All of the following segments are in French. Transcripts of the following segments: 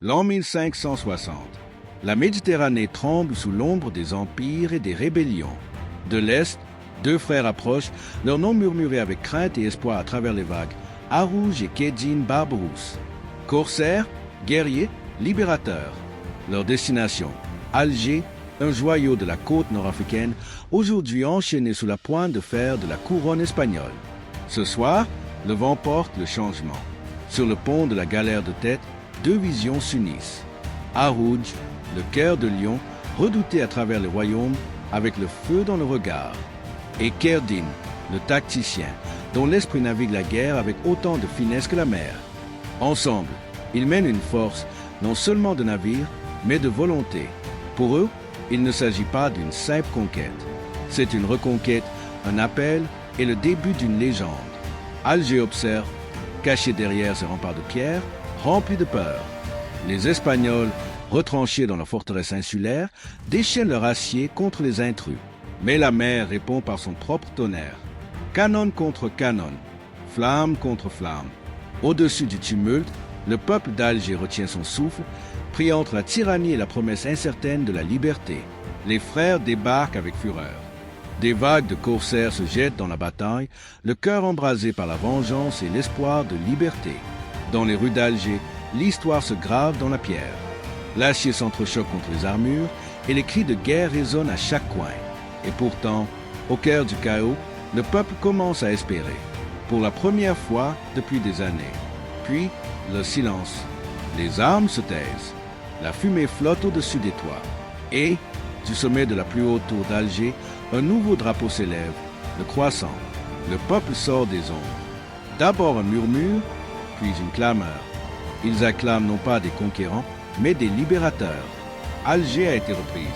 L'an 1560. La Méditerranée tremble sous l'ombre des empires et des rébellions. De l'Est, deux frères approchent, leurs noms murmurés avec crainte et espoir à travers les vagues. Harouj et Kedjin Barberousse. Corsaires, guerriers, libérateurs. Leur destination, Alger, un joyau de la côte nord-africaine, aujourd'hui enchaîné sous la pointe de fer de la couronne espagnole. Ce soir, le vent porte le changement. Sur le pont de la galère de tête, deux visions s'unissent. Harouj, le cœur de lion, redouté à travers les royaumes, avec le feu dans le regard. Et Kerdin, le tacticien, dont l'esprit navigue la guerre avec autant de finesse que la mer. Ensemble, ils mènent une force, non seulement de navires, mais de volonté. Pour eux, il ne s'agit pas d'une simple conquête. C'est une reconquête, un appel et le début d'une légende. Alger observe, caché derrière ses remparts de pierre, remplis de peur. Les Espagnols, retranchés dans leur forteresse insulaire, déchaînent leur acier contre les intrus. Mais la mer répond par son propre tonnerre. Canon contre canon, flamme contre flamme. Au-dessus du tumulte, le peuple d'Alger retient son souffle, pris entre la tyrannie et la promesse incertaine de la liberté. Les frères débarquent avec fureur. Des vagues de corsaires se jettent dans la bataille, le cœur embrasé par la vengeance et l'espoir de liberté. Dans les rues d'Alger, l'histoire se grave dans la pierre. L'acier s'entrechoque contre les armures et les cris de guerre résonnent à chaque coin. Et pourtant, au cœur du chaos, le peuple commence à espérer. Pour la première fois depuis des années. Puis, le silence. Les armes se taisent. La fumée flotte au-dessus des toits. Et, du sommet de la plus haute tour d'Alger, un nouveau drapeau s'élève, le croissant. Le peuple sort des ombres. D'abord un murmure, puis une clameur. Ils acclament non pas des conquérants, mais des libérateurs. Alger a été reprise.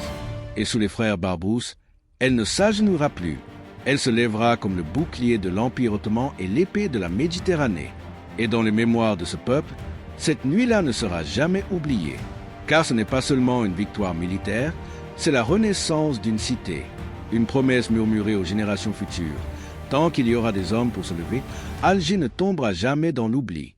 Et sous les frères Barberousse, elle ne s'agenouillera plus. Elle se lèvera comme le bouclier de l'Empire ottoman et l'épée de la Méditerranée. Et dans les mémoires de ce peuple, cette nuit-là ne sera jamais oubliée. Car ce n'est pas seulement une victoire militaire, c'est la renaissance d'une cité. Une promesse murmurée aux générations futures. Tant qu'il y aura des hommes pour se lever, Alger ne tombera jamais dans l'oubli.